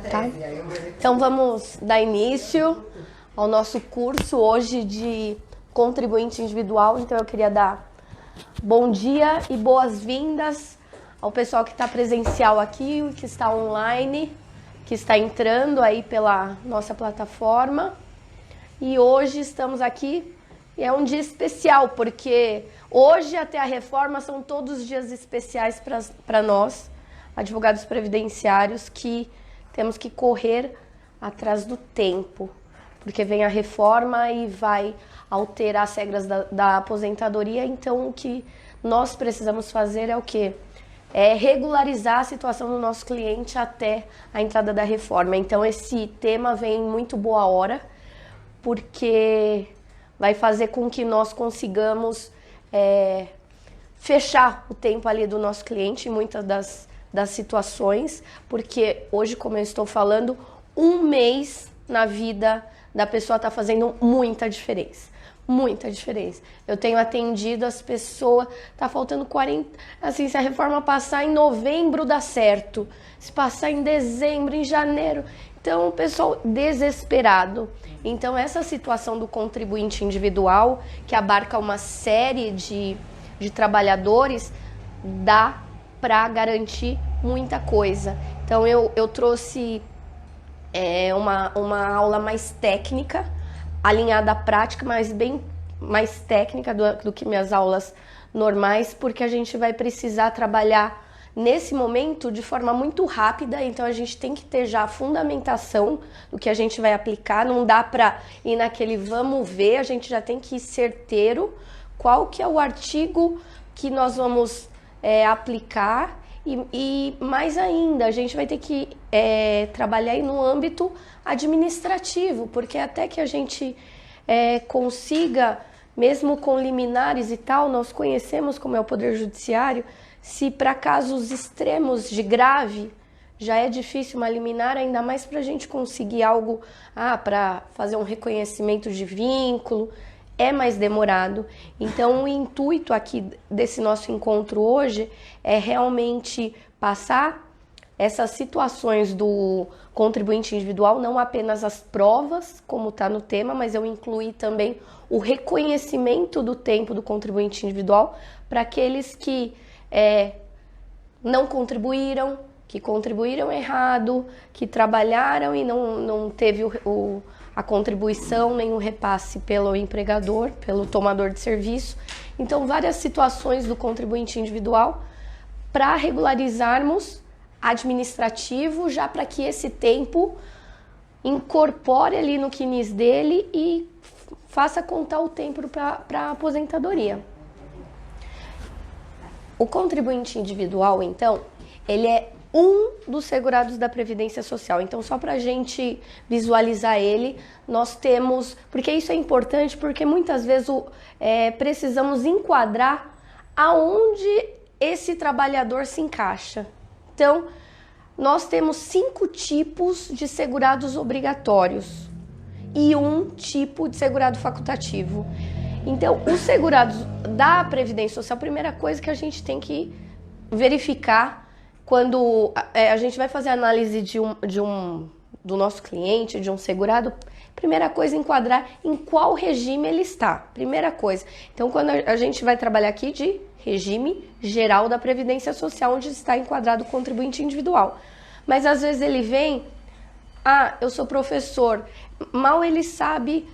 Tá? Então vamos dar início ao nosso curso hoje de contribuinte individual. Então eu queria dar bom dia e boas-vindas ao pessoal que está presencial aqui, que está online, que está entrando aí pela nossa plataforma. E hoje estamos aqui e é um dia especial, porque hoje até a reforma são todos dias especiais para nós, advogados previdenciários, que temos que correr atrás do tempo, porque vem a reforma e vai alterar as regras da aposentadoria. Então o que nós precisamos fazer é o quê? É regularizar a situação do nosso cliente até a entrada da reforma. Então esse tema vem em muito boa hora, porque vai fazer com que nós consigamos fechar o tempo ali do nosso cliente em muitas das situações, porque hoje, como eu estou falando, um mês na vida da pessoa está fazendo muita diferença. Muita diferença. Eu tenho atendido as pessoas, tá faltando 40, assim, se a reforma passar em novembro dá certo, se passar em dezembro, em janeiro, então o pessoal desesperado. Então essa situação do contribuinte individual, que abarca uma série de trabalhadores, dá para garantir muita coisa. Então eu trouxe uma aula mais técnica, alinhada à prática, mas bem mais técnica do que minhas aulas normais, porque a gente vai precisar trabalhar nesse momento de forma muito rápida. Então a gente tem que ter já a fundamentação do que a gente vai aplicar, não dá para ir naquele vamos ver, a gente já tem que ir certeiro qual que é o artigo que nós vamos aplicar. E mais ainda, a gente vai ter que trabalhar aí no âmbito administrativo, porque até que a gente consiga, mesmo com liminares e tal, nós conhecemos como é o Poder Judiciário, se para casos extremos de grave já é difícil uma liminar, ainda mais para a gente conseguir algo, para fazer um reconhecimento de vínculo, é mais demorado. Então o intuito aqui desse nosso encontro hoje é realmente passar essas situações do contribuinte individual, não apenas as provas, como está no tema, mas eu incluí também o reconhecimento do tempo do contribuinte individual para aqueles que não contribuíram, que contribuíram errado, que trabalharam e não teve a contribuição nem o repasse pelo empregador, pelo tomador de serviço. Então, várias situações do contribuinte individual para regularizarmos administrativo, já para que esse tempo incorpore ali no quinis dele e faça contar o tempo para a aposentadoria. O contribuinte individual, então, ele é um dos segurados da Previdência Social. Então, só para a gente visualizar ele, nós temos... Porque isso é importante, porque muitas vezes precisamos enquadrar aonde esse trabalhador se encaixa. Então, nós temos 5 tipos de segurados obrigatórios e um tipo de segurado facultativo. Então, os segurados da Previdência Social, a primeira coisa que a gente tem que verificar quando a gente vai fazer a análise do nosso cliente, de um segurado, primeira coisa é enquadrar em qual regime ele está. Primeira coisa. Então, quando a gente vai trabalhar aqui de regime geral da Previdência Social, onde está enquadrado o contribuinte individual. Mas às vezes ele vem, eu sou professor, mal ele sabe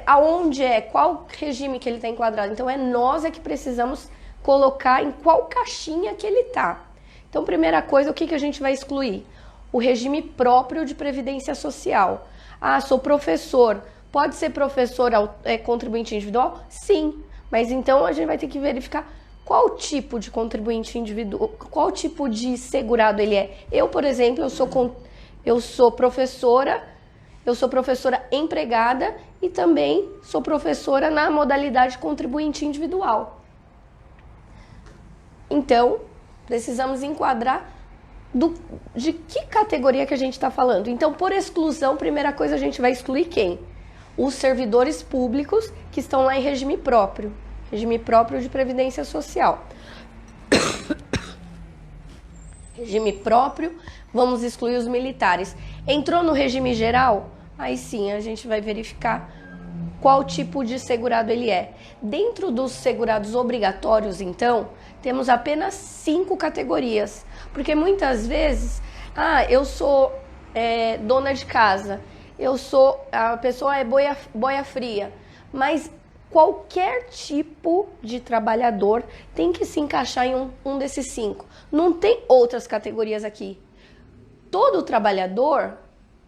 aonde qual regime que ele está enquadrado. Então nós que precisamos colocar em qual caixinha que ele está. Então, primeira coisa, o que a gente vai excluir? O regime próprio de Previdência Social. Sou professor. Pode ser professor contribuinte individual? Sim. Mas então a gente vai ter que verificar qual tipo de contribuinte individual, qual tipo de segurado ele é. Eu, por exemplo, eu sou professora empregada e também sou professora na modalidade contribuinte individual. Então, precisamos enquadrar de que categoria que a gente está falando. Então, por exclusão, primeira coisa, a gente vai excluir quem? Os servidores públicos que estão lá em regime próprio de Previdência Social. Regime próprio, vamos excluir os militares. Entrou no regime geral? Aí sim, a gente vai verificar qual tipo de segurado ele é. Dentro dos segurados obrigatórios, então, temos apenas 5 categorias. Porque muitas vezes, eu sou dona de casa, a pessoa é boia fria, mas qualquer tipo de trabalhador tem que se encaixar em um desses 5. Não tem outras categorias aqui. Todo trabalhador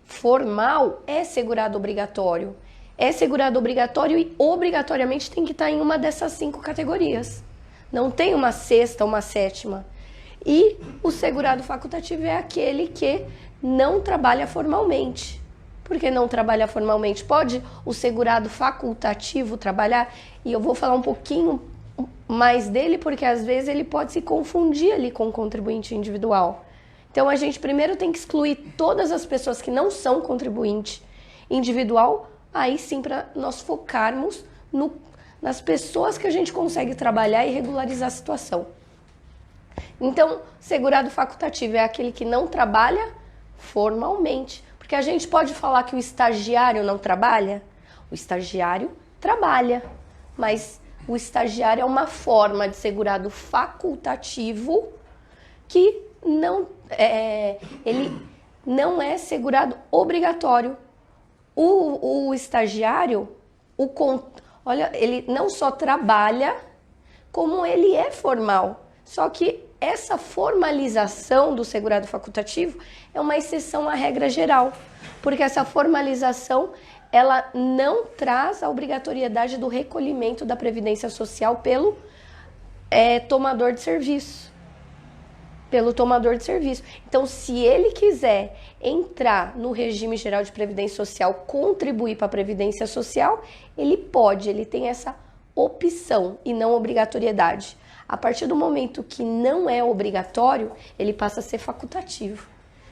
formal é segurado obrigatório. É segurado obrigatório e obrigatoriamente tem que estar em uma dessas 5 categorias. Não tem uma sexta, uma sétima. E o segurado facultativo é aquele que não trabalha formalmente. Por que não trabalha formalmente? Pode o segurado facultativo trabalhar? E eu vou falar um pouquinho mais dele, porque às vezes ele pode se confundir ali com o contribuinte individual. Então a gente primeiro tem que excluir todas as pessoas que não são contribuinte individual, aí sim para nós focarmos nas pessoas que a gente consegue trabalhar e regularizar a situação. Então, segurado facultativo é aquele que não trabalha formalmente. Porque a gente pode falar que o estagiário não trabalha? O estagiário trabalha, mas o estagiário é uma forma de segurado facultativo que ele não é segurado obrigatório. O estagiário, ele não só trabalha, como ele é formal. Só que essa formalização do segurado facultativo é uma exceção à regra geral, porque essa formalização ela não traz a obrigatoriedade do recolhimento da Previdência Social pelo tomador de serviço. Então, se ele quiser entrar no regime geral de Previdência Social, contribuir para a Previdência Social, ele pode, ele tem essa opção e não obrigatoriedade. A partir do momento que não é obrigatório, ele passa a ser facultativo.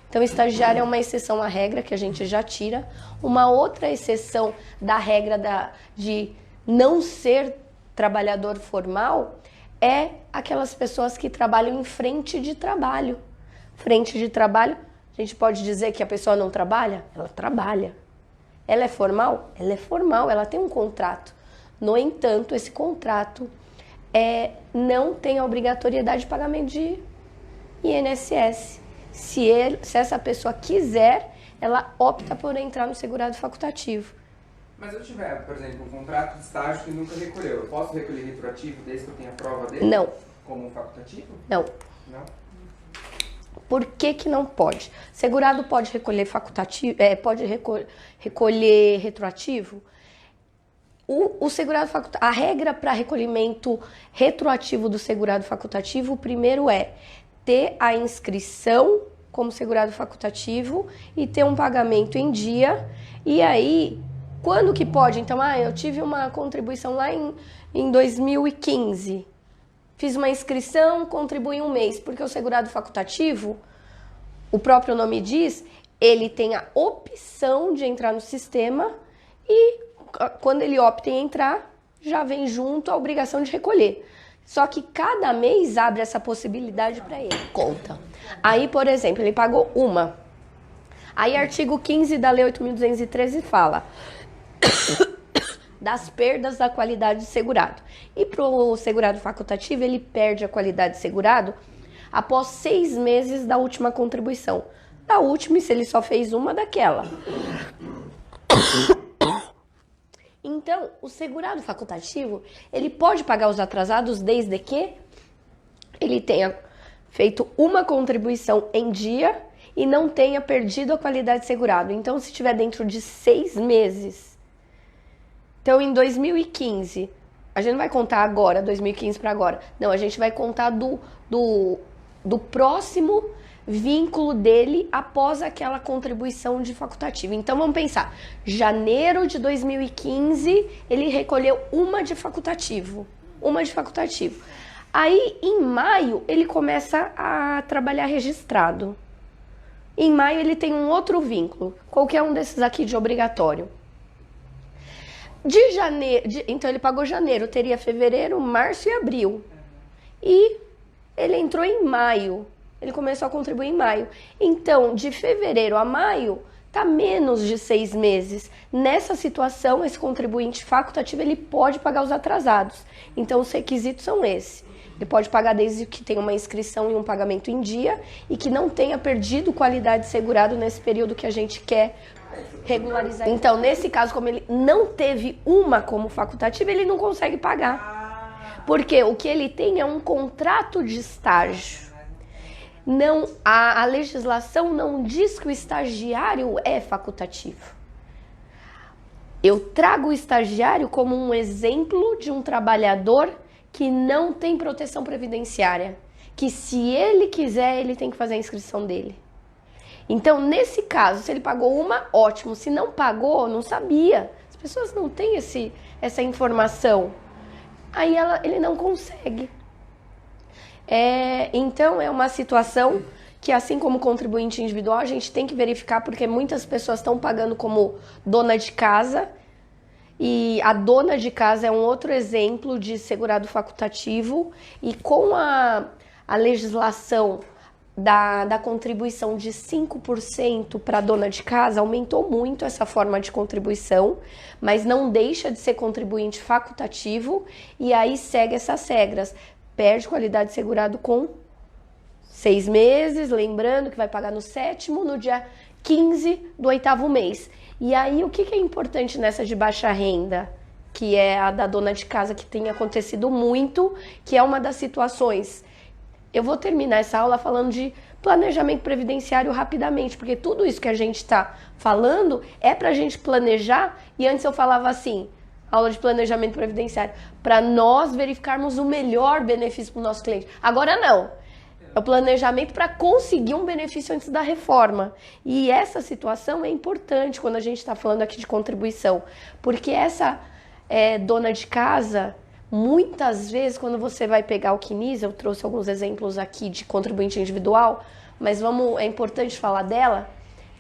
Então, estagiário é uma exceção à regra que a gente já tira. Uma outra exceção da regra de não ser trabalhador formal é aquelas pessoas que trabalham em frente de trabalho. Frente de trabalho, a gente pode dizer que a pessoa não trabalha? Ela trabalha. Ela é formal? Ela é formal, ela tem um contrato. No entanto, esse contrato não tem a obrigatoriedade de pagamento de INSS. Se essa pessoa quiser, ela opta por entrar no segurado facultativo. Mas eu tiver, por exemplo, um contrato de estágio que nunca recolheu, eu posso recolher retroativo desde que eu tenha a prova dele? Não. Como um facultativo? Não. Não? Por que não pode? Segurado pode recolher facultativo, pode recolher retroativo? O segurado facultativo, a regra para recolhimento retroativo do segurado facultativo, o primeiro é ter a inscrição como segurado facultativo e ter um pagamento em dia. E aí, quando que pode? Então, eu tive uma contribuição lá em 2015. Fiz uma inscrição, contribuí um mês, porque o segurado facultativo, o próprio nome diz, ele tem a opção de entrar no sistema e quando ele opta em entrar, já vem junto a obrigação de recolher. Só que cada mês abre essa possibilidade para ele. Conta. Aí, por exemplo, ele pagou uma. Aí, artigo 15 da Lei 8.213 fala das perdas da qualidade de segurado. E para o segurado facultativo, ele perde a qualidade de segurado após 6 meses da última contribuição. Da última, e se ele só fez uma, daquela. Então, o segurado facultativo, ele pode pagar os atrasados desde que ele tenha feito uma contribuição em dia e não tenha perdido a qualidade de segurado. Então, se estiver dentro de 6 meses. Então, em 2015, a gente não vai contar agora, 2015 para agora. Não, a gente vai contar do próximo vínculo dele após aquela contribuição de facultativo. Então, vamos pensar. Janeiro de 2015, ele recolheu uma de facultativo. Aí, em maio, ele começa a trabalhar registrado. Em maio, ele tem um outro vínculo. Qualquer um desses aqui de obrigatório. De janeiro, então ele pagou janeiro, teria fevereiro, março e abril. E ele entrou em maio. ele começou a contribuir em maio. Então, de fevereiro a maio, está menos de 6 meses. Nessa situação, esse contribuinte facultativo ele pode pagar os atrasados. Então, os requisitos são esses. Ele pode pagar desde que tenha uma inscrição e um pagamento em dia e que não tenha perdido qualidade de segurado nesse período que a gente quer regularizar. Então, nesse caso, como ele não teve uma como facultativa, ele não consegue pagar. Porque o que ele tem é um contrato de estágio. Não, a legislação não diz que o estagiário é facultativo. Eu trago o estagiário como um exemplo de um trabalhador que não tem proteção previdenciária, que se ele quiser, ele tem que fazer a inscrição dele. Então, nesse caso, se ele pagou uma, ótimo. Se não pagou, não sabia. As pessoas não têm essa informação. Aí ele não consegue. Então, é uma situação que, assim como contribuinte individual, a gente tem que verificar, porque muitas pessoas estão pagando como dona de casa, e a dona de casa é um outro exemplo de segurado facultativo, e com a legislação da contribuição de 5% para a dona de casa, aumentou muito essa forma de contribuição, mas não deixa de ser contribuinte facultativo, e aí segue essas regras. Perde qualidade de segurado com 6 meses, lembrando que vai pagar no 7º, no dia 15 do 8º mês. E aí, o que é importante nessa de baixa renda, que é a da dona de casa, que tem acontecido muito, que é uma das situações. Eu vou terminar essa aula falando de planejamento previdenciário rapidamente, porque tudo isso que a gente está falando é para a gente planejar, e antes eu falava assim, aula de planejamento previdenciário, para nós verificarmos o melhor benefício para o nosso cliente. Agora não, é o planejamento para conseguir um benefício antes da reforma. E essa situação é importante quando a gente está falando aqui de contribuição, porque essa dona de casa, muitas vezes quando você vai pegar o CNIS, eu trouxe alguns exemplos aqui de contribuinte individual, mas é importante falar dela,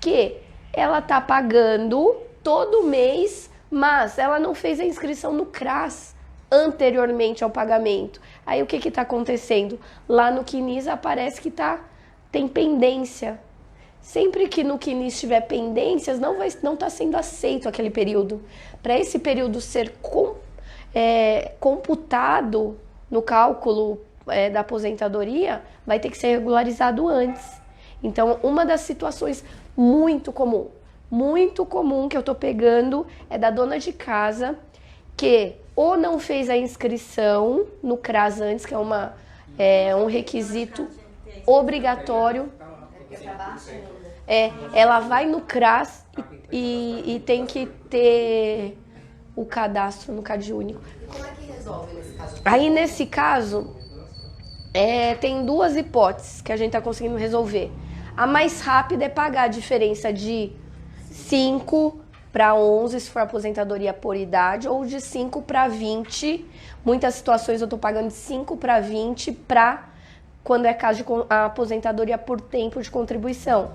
que ela está pagando todo mês, mas ela não fez a inscrição no CRAS anteriormente ao pagamento. Aí o que está acontecendo? Lá no CNIS aparece que tem pendência. Sempre que no CNIS tiver pendências, não está sendo aceito aquele período. Para esse período ser computado no cálculo da aposentadoria, vai ter que ser regularizado antes. Então, uma das situações muito comum que eu tô pegando é da dona de casa que ou não fez a inscrição no CRAS antes, que é um requisito obrigatório. Ela vai no CRAS e tem que ter o cadastro no CAD único. E como é que resolve nesse caso? Aí, nesse caso, tem duas hipóteses que a gente está conseguindo resolver. A mais rápida é pagar a diferença de 5 para 11, se for aposentadoria por idade, ou de 5 para 20. Muitas situações eu estou pagando de 5 para 20 quando é caso de aposentadoria por tempo de contribuição.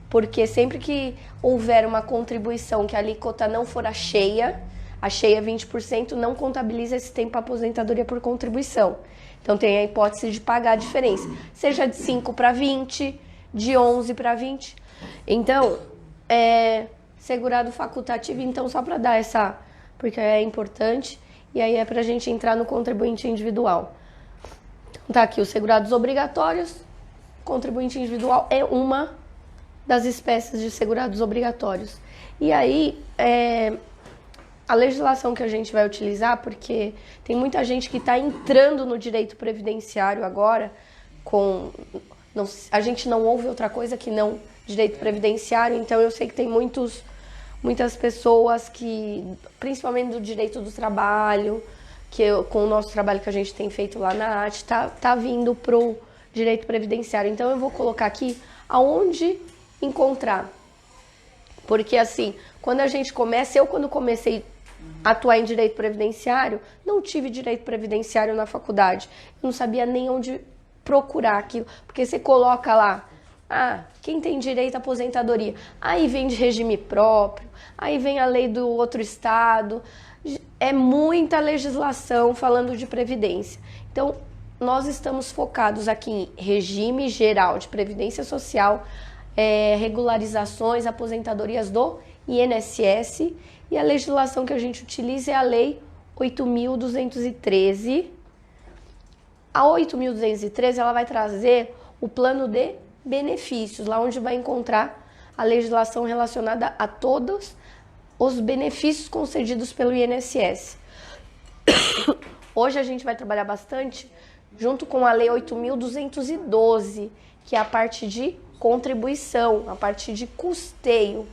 Porque sempre que houver uma contribuição que a alíquota não for a cheia 20%, não contabiliza esse tempo para aposentadoria por contribuição. Então tem a hipótese de pagar a diferença, seja de 5 para 20, de 11 para 20. Então, segurado facultativo, então só para dar porque é importante, e aí é para a gente entrar no contribuinte individual. Então tá aqui os segurados obrigatórios, contribuinte individual é uma das espécies de segurados obrigatórios. E aí, a legislação que a gente vai utilizar, porque tem muita gente que está entrando no direito previdenciário agora, a gente não ouve outra coisa que não direito previdenciário, então eu sei que tem muitas pessoas que, principalmente do direito do trabalho, com o nosso trabalho que a gente tem feito lá na AT, tá vindo pro direito previdenciário. Então eu vou colocar aqui aonde encontrar. Porque assim, quando a gente começa, quando comecei a atuar em direito previdenciário, não tive direito previdenciário na faculdade. Eu não sabia nem onde procurar aquilo, porque você coloca lá, quem tem direito à aposentadoria? Aí vem de regime próprio, aí vem a lei do outro estado, é muita legislação falando de previdência. Então, nós estamos focados aqui em regime geral de previdência social, regularizações, aposentadorias do INSS, e a legislação que a gente utiliza é a Lei 8.213. A 8.213 ela vai trazer o plano de benefícios, lá onde vai encontrar a legislação relacionada a todos os benefícios concedidos pelo INSS. Hoje a gente vai trabalhar bastante junto com a Lei 8.212, que é a parte de contribuição, a parte de custeio.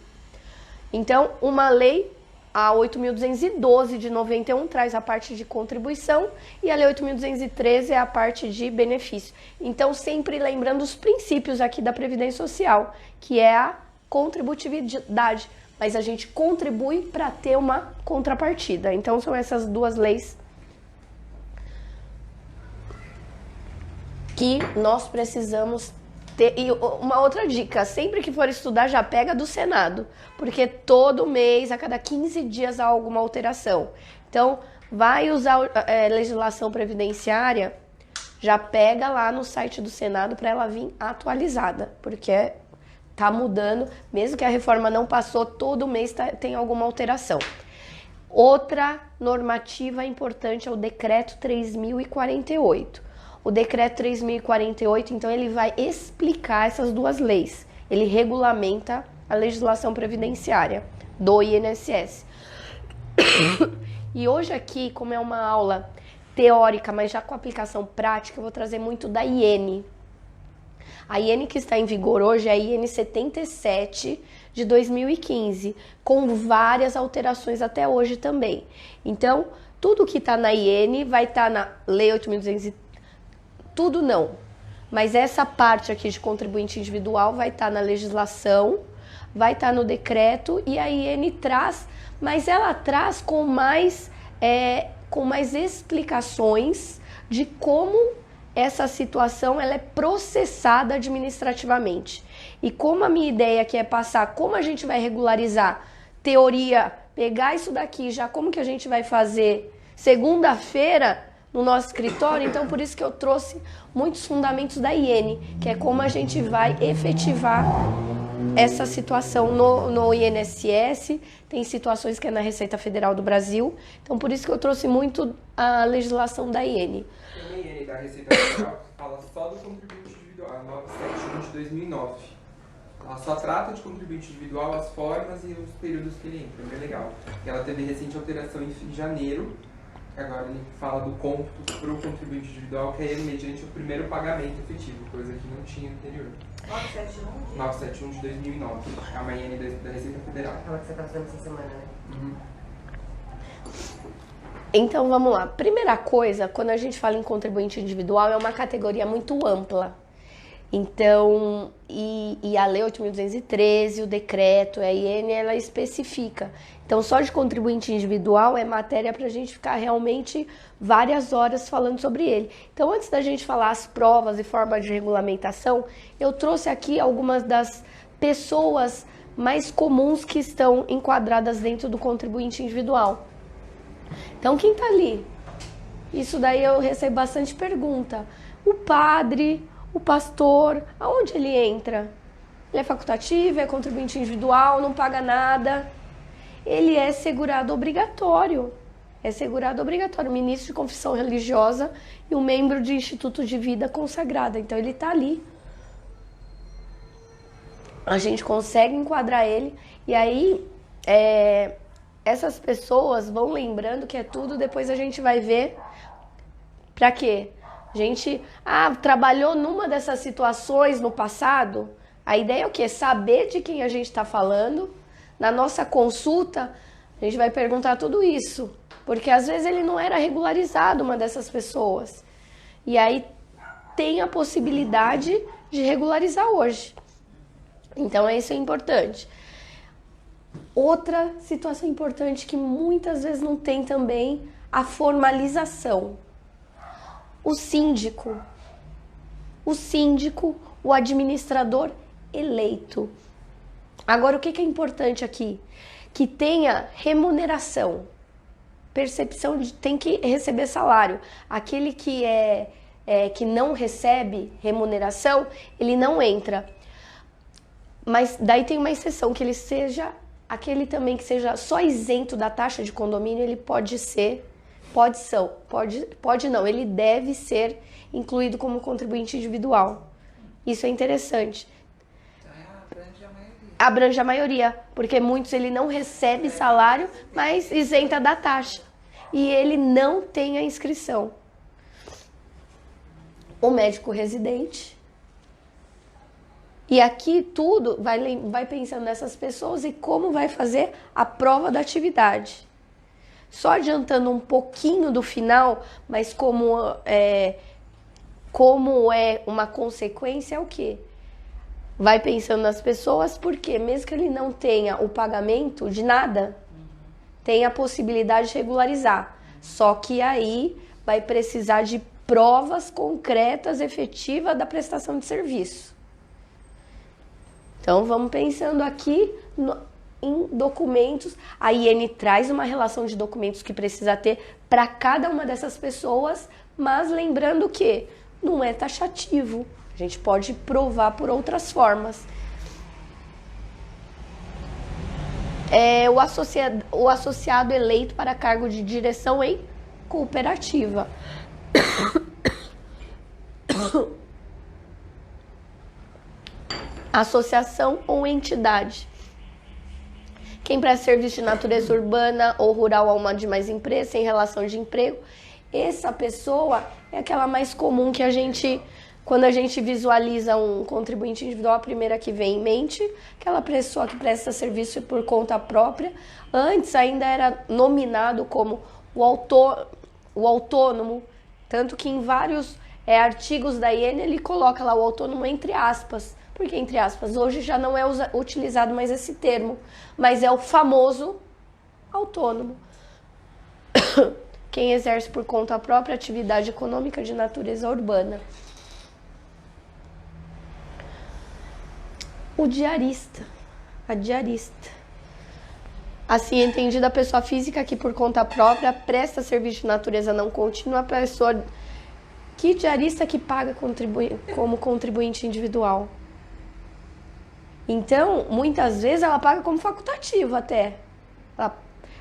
Então, uma lei, a 8.212 de 91, traz a parte de contribuição e a Lei 8.213 é a parte de benefício. Então, sempre lembrando os princípios aqui da Previdência Social, que é a contributividade, mas a gente contribui para ter uma contrapartida. Então, são essas duas leis que nós precisamos ter. E uma outra dica, sempre que for estudar, já pega do Senado, porque todo mês, a cada 15 dias, há alguma alteração. Então, vai usar legislação previdenciária, já pega lá no site do Senado para ela vir atualizada, porque tá mudando, mesmo que a reforma não passou, todo mês tem alguma alteração. Outra normativa importante é o Decreto 3.048. O Decreto 3.048, então, ele vai explicar essas duas leis. Ele regulamenta a legislação previdenciária do INSS. E hoje aqui, como é uma aula teórica, mas já com aplicação prática, eu vou trazer muito da IN. A IN que está em vigor hoje é a IN 77 de 2015, com várias alterações até hoje também. Então, tudo que está na IN vai estar na Lei 8.200, tudo não. Mas essa parte aqui de contribuinte individual vai estar na legislação, vai estar no decreto, e a IN traz, mas ela traz com mais explicações de como essa situação ela é processada administrativamente. E como a minha ideia aqui é passar como a gente vai regularizar teoria, pegar isso daqui já, como que a gente vai fazer segunda-feira no nosso escritório, então por isso que eu trouxe muitos fundamentos da IN, que é como a gente vai efetivar essa situação no INSS, tem situações que é na Receita Federal do Brasil, então por isso que eu trouxe muito a legislação da IN. Tem uma IN da Receita Federal que fala só do contribuinte individual, a 971 de 2009. Ela só trata de contribuinte individual, as formas e os períodos que ele entra, bem legal. E ela teve recente alteração em janeiro. Agora ele fala do cômputo para o contribuinte individual, que é mediante o primeiro pagamento efetivo, coisa que não tinha anterior. 971 de 2009. É uma IN da Receita Federal. Aquela que você está fazendo essa semana, né? Uhum. Então vamos lá. Primeira coisa, quando a gente fala em contribuinte individual, é uma categoria muito ampla. Então, e a Lei 8.213, o decreto, a IN, ela especifica. Então, só de contribuinte individual é matéria para a gente ficar realmente várias horas falando sobre ele. Então, antes da gente falar as provas e formas de regulamentação, eu trouxe aqui algumas das pessoas mais comuns que estão enquadradas dentro do contribuinte individual. Então, quem está ali? Isso daí eu recebo bastante pergunta. O padre, o pastor, aonde ele entra? Ele é facultativo, é contribuinte individual, não paga nada. Ele é segurado obrigatório. É segurado obrigatório, ministro de confissão religiosa e um membro de instituto de vida consagrada. Então ele está ali. A gente consegue enquadrar ele. E aí, essas pessoas vão lembrando que é tudo, depois a gente vai ver para quê? A gente trabalhou numa dessas situações no passado. A ideia é o quê? Saber de quem a gente está falando. Na nossa consulta, a gente vai perguntar tudo isso. Porque às vezes ele não era regularizado, uma dessas pessoas. E aí tem a possibilidade de regularizar hoje. Então isso é importante. Outra situação importante que muitas vezes não tem também, a formalização. O síndico, o administrador eleito. Agora, o que é importante aqui? Que tenha remuneração, percepção de tem que receber salário. Aquele que é que não recebe remuneração, ele não entra. Mas daí tem uma exceção, que ele seja, aquele também que seja só isento da taxa de condomínio, ele pode não, ele deve ser incluído como contribuinte individual. Isso é interessante. Abrange a maioria, porque muitos ele não recebe salário, mas isenta da taxa. E ele não tem a inscrição. O médico residente. E aqui tudo vai pensando nessas pessoas e como vai fazer a prova da atividade. Só adiantando um pouquinho do final, mas como é uma consequência, é o quê? Vai pensando nas pessoas, porque mesmo que ele não tenha o pagamento de nada, tem a possibilidade de regularizar. Só que aí vai precisar de provas concretas, efetivas da prestação de serviço. Então, vamos pensando aqui em documentos. A IN traz uma relação de documentos que precisa ter para cada uma dessas pessoas, mas lembrando que não é taxativo. A gente pode provar por outras formas. O associado eleito para cargo de direção em cooperativa. Associação ou entidade. Quem presta serviço de natureza urbana ou rural a uma de mais empresas em relação de emprego. Essa pessoa é aquela mais comum que quando a gente visualiza um contribuinte individual, a primeira que vem em mente, aquela pessoa que presta serviço por conta própria. Antes ainda era nominado como o autônomo, tanto que em vários artigos da IN ele coloca lá o autônomo entre aspas, porque entre aspas hoje já não é utilizado mais esse termo, mas é o famoso autônomo. Quem exerce por conta própria atividade econômica de natureza urbana. O diarista, a diarista. Assim entendida, a pessoa física que por conta própria presta serviço de natureza não contínua, a pessoa que diarista que paga como contribuinte individual. Então, muitas vezes ela paga como facultativo até.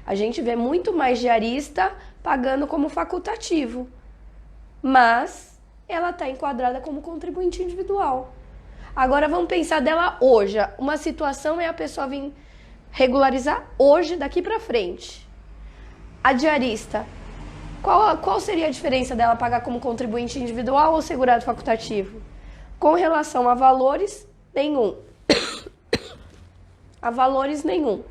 A gente vê muito mais diarista pagando como facultativo, mas ela está enquadrada como contribuinte individual. Agora vamos pensar dela hoje. Uma situação é a pessoa vir regularizar hoje, daqui para frente. A diarista, qual seria a diferença dela pagar como contribuinte individual ou segurado facultativo? Com relação a valores, nenhum. A valores, nenhum.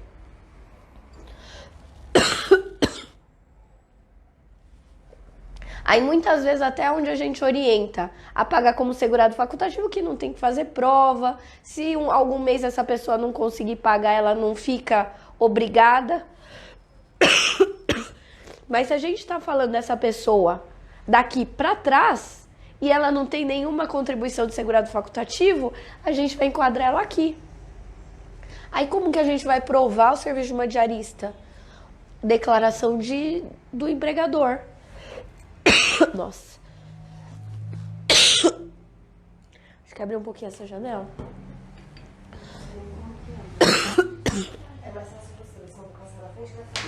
Aí muitas vezes até onde a gente orienta a pagar como segurado facultativo, que não tem que fazer prova. Se algum mês essa pessoa não conseguir pagar, ela não fica obrigada. Mas se a gente está falando dessa pessoa daqui para trás e ela não tem nenhuma contribuição de segurado facultativo, a gente vai enquadrar ela aqui. Aí como que a gente vai provar o serviço de uma diarista? Declaração do empregador. Nossa. Acho que abrir um pouquinho essa janela.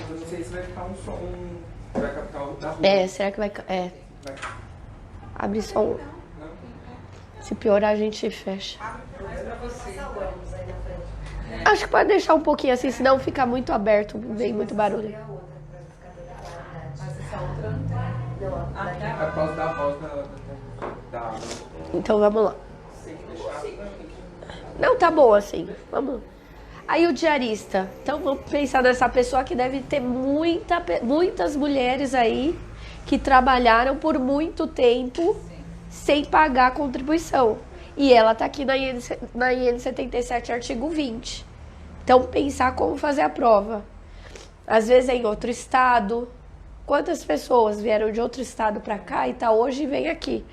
Eu não sei se vai ficar um som. Vai captar o da rua. Será que vai. Abre só um. Se piorar, a gente fecha. Acho que pode deixar um pouquinho assim, senão fica muito aberto, vem muito barulho. É por causa da voz da... Então vamos lá. Não, tá bom assim. Vamos. Aí o diarista. Então vamos pensar nessa pessoa que deve ter muitas mulheres aí que trabalharam por muito tempo sem pagar a contribuição. E ela tá aqui na IN 77, artigo 20. Então pensar como fazer a prova. Às vezes é em outro estado. Quantas pessoas vieram de outro estado para cá e tá hoje e vem aqui?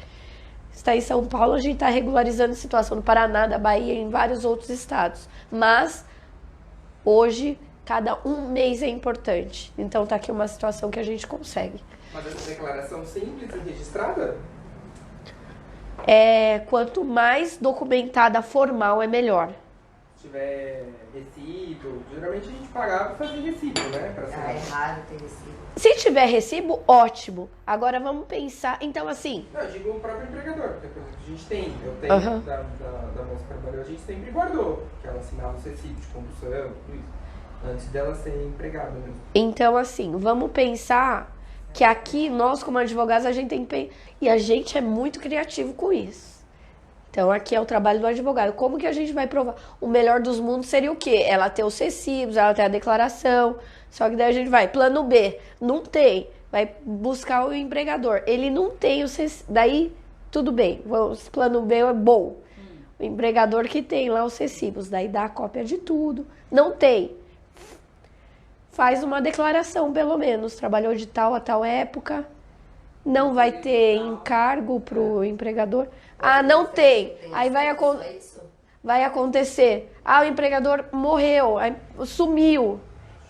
Está em São Paulo, a gente está regularizando a situação no Paraná, da Bahia e em vários outros estados. Mas hoje, cada um mês é importante. Então tá aqui uma situação que a gente consegue. Mas essa declaração simples e registrada? Quanto mais documentada formal é melhor. Se tiver recibo, geralmente a gente pagava pra fazer recibo, né? Pra É raro ter recibo. Se tiver recibo, ótimo. Agora vamos pensar, então assim... Não, eu digo o próprio empregador, porque por exemplo, a gente tem, eu tenho Uhum. da moça que trabalhou, a gente sempre guardou, que ela assinava os recibos de condução, tudo isso, antes dela ser empregada mesmo. Então assim, vamos pensar que aqui nós como advogados a gente tem que... E a gente é muito criativo com isso. Então aqui é o trabalho do advogado. Como que a gente vai provar? O melhor dos mundos seria o quê? Ela ter os recibos, ela ter a declaração. Só que daí a gente vai, plano B, não tem. Vai buscar o empregador. Ele não tem os recibos. Daí, tudo bem. O plano B é bom. O empregador que tem lá os recibos. Daí dá a cópia de tudo. Não tem. Faz uma declaração, pelo menos. Trabalhou de tal a tal época. Não vai ter encargo pro empregador. Ah, não tem. Aí vai acontecer. Ah, o empregador morreu, sumiu.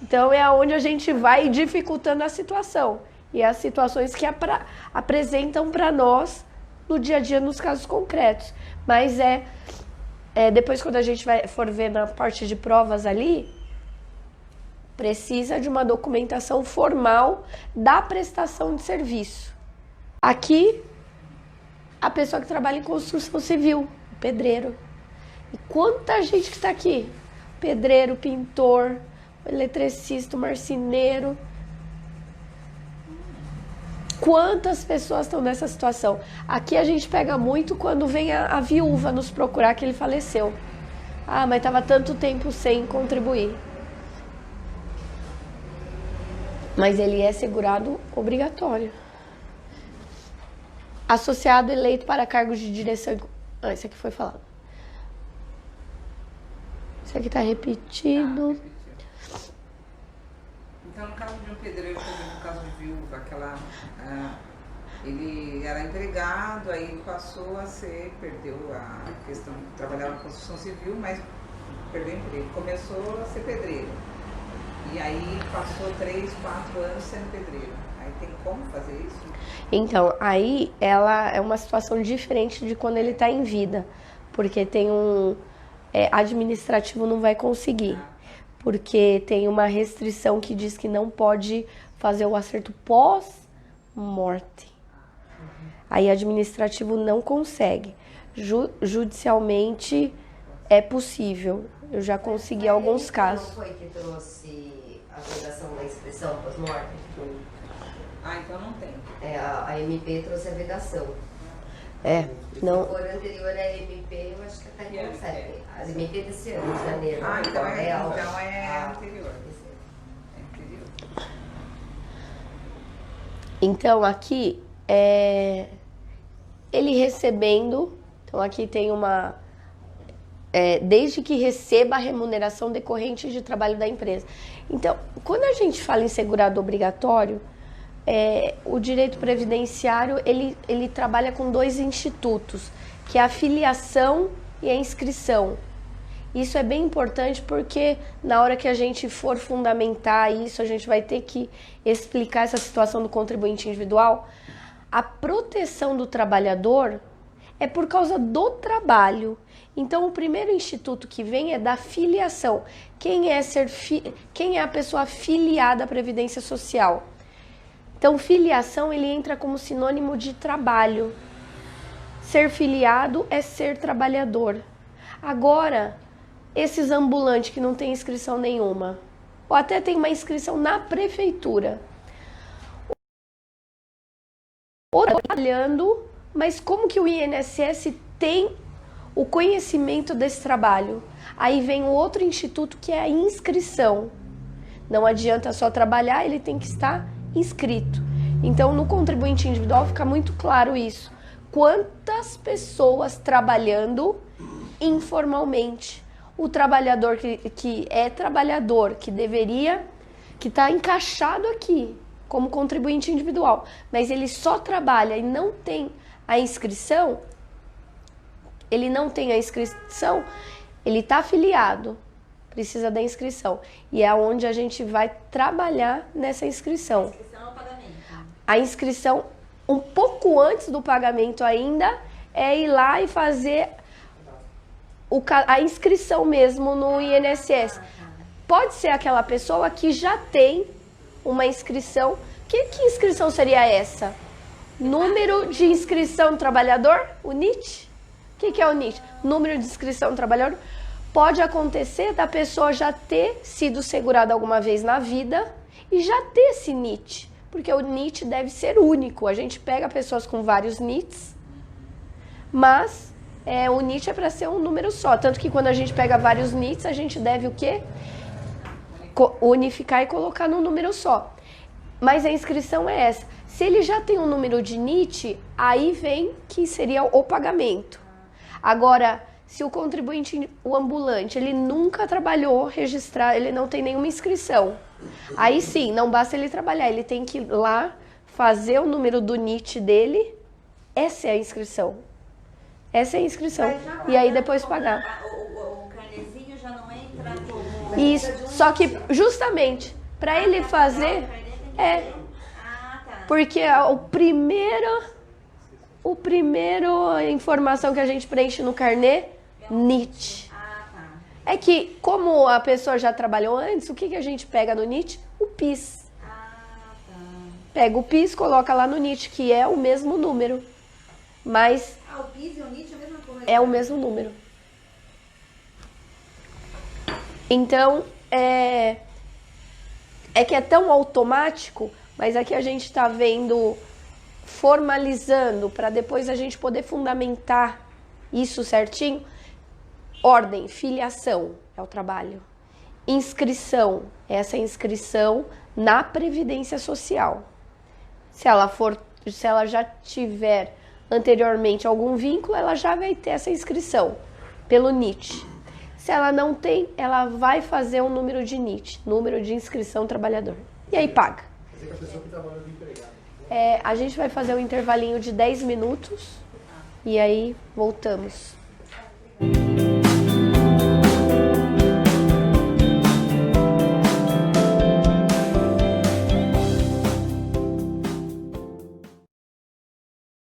Então é onde a gente vai dificultando a situação. E as situações que apresentam para nós no dia a dia, nos casos concretos. Mas depois quando a gente for ver na parte de provas ali, precisa de uma documentação formal da prestação de serviço. Aqui, a pessoa que trabalha em construção civil, o pedreiro. E quanta gente que está aqui? Pedreiro, pintor, eletricista, marceneiro. Quantas pessoas estão nessa situação? Aqui a gente pega muito quando vem a viúva nos procurar que ele faleceu. Ah, mas estava tanto tempo sem contribuir. Mas ele é segurado obrigatório. Associado eleito para cargos de direção... Ah, isso aqui foi falado. Isso aqui está repetido. Então, no caso de um pedreiro, por exemplo, no caso de viúva, ele era empregado, aí ele passou a perdeu a questão, trabalhava na construção civil, mas perdeu o emprego. Começou a ser pedreiro. E aí passou 3, 4 anos sendo pedreiro. Aí tem como fazer isso? Então, aí ela é uma situação diferente de quando ele está em vida. Porque tem administrativo não vai conseguir. Porque tem uma restrição que diz que não pode fazer o acerto pós-morte. Aí administrativo não consegue. Judicialmente é possível. Eu já consegui alguns casos. Não foi que trouxe a vedação da inscrição pós-morte? Ah, então não tem. A MP trouxe a vedação. Não. Se for anterior à MP, eu acho que até consegue. A MP desse ano, de janeiro. Ah, então é anterior. É anterior. Então, aqui, ele recebendo... Então, aqui tem uma... desde que receba a remuneração decorrente de trabalho da empresa. Então, quando a gente fala em segurado obrigatório, o direito previdenciário, ele trabalha com 2 institutos, que é a filiação e a inscrição. Isso é bem importante porque na hora que a gente for fundamentar isso, a gente vai ter que explicar essa situação do contribuinte individual. A proteção do trabalhador é por causa do trabalho. Então, o primeiro instituto que vem é da filiação. Quem é a pessoa filiada à Previdência Social? Então, filiação, ele entra como sinônimo de trabalho. Ser filiado é ser trabalhador. Agora, esses ambulantes que não têm inscrição nenhuma, ou até tem uma inscrição na prefeitura, ou trabalhando, mas como que o INSS tem o conhecimento desse trabalho? Aí vem o outro instituto que é a inscrição. Não adianta só trabalhar, ele tem que estar inscrito. Então, no contribuinte individual fica muito claro isso. Quantas pessoas trabalhando informalmente? O trabalhador que é trabalhador, que está encaixado aqui como contribuinte individual, mas ele só trabalha e não tem a inscrição, ele está afiliado, precisa da inscrição. E é onde a gente vai trabalhar nessa inscrição. A inscrição é o pagamento. A inscrição, um pouco antes do pagamento ainda, é ir lá e fazer a inscrição mesmo no INSS. Pode ser aquela pessoa que já tem uma inscrição. Que inscrição seria essa? Número de inscrição do trabalhador, o NIT. O que é o NIT? Número de inscrição do trabalhador. Pode acontecer da pessoa já ter sido segurada alguma vez na vida e já ter esse NIT. Porque o NIT deve ser único. A gente pega pessoas com vários NITs, mas o NIT é para ser um número só. Tanto que quando a gente pega vários NITs, a gente deve o quê? Unificar e colocar num número só. Mas a inscrição é essa. Se ele já tem um número de NIT, aí vem que seria o pagamento. Agora, se o contribuinte, o ambulante, ele nunca trabalhou, registrar, ele não tem nenhuma inscrição. Aí sim, não basta ele trabalhar, ele tem que ir lá fazer o número do NIT dele. Essa é a inscrição. Essa é a inscrição. E aí depois pagar. O carnezinho já não entra como... Isso, só que justamente para ele fazer porque o primeiro informação que a gente preenche no carnê, NIT. É que como a pessoa já trabalhou antes, o que a gente pega no NIT? O PIS. Pega o PIS, coloca lá no NIT, que é o mesmo número. Mas o PIS e o NIT é a mesma coisa? É o mesmo número. Então, é que é tão automático, mas aqui a gente está vendo, formalizando, para depois a gente poder fundamentar isso certinho. Ordem, filiação é o trabalho. Inscrição, essa inscrição na Previdência Social. Se ela já tiver anteriormente algum vínculo, ela já vai ter essa inscrição pelo NIT. Se ela não tem, ela vai fazer um número de NIT, número de inscrição trabalhador. E aí paga. A gente vai fazer um intervalinho de 10 minutos e aí voltamos.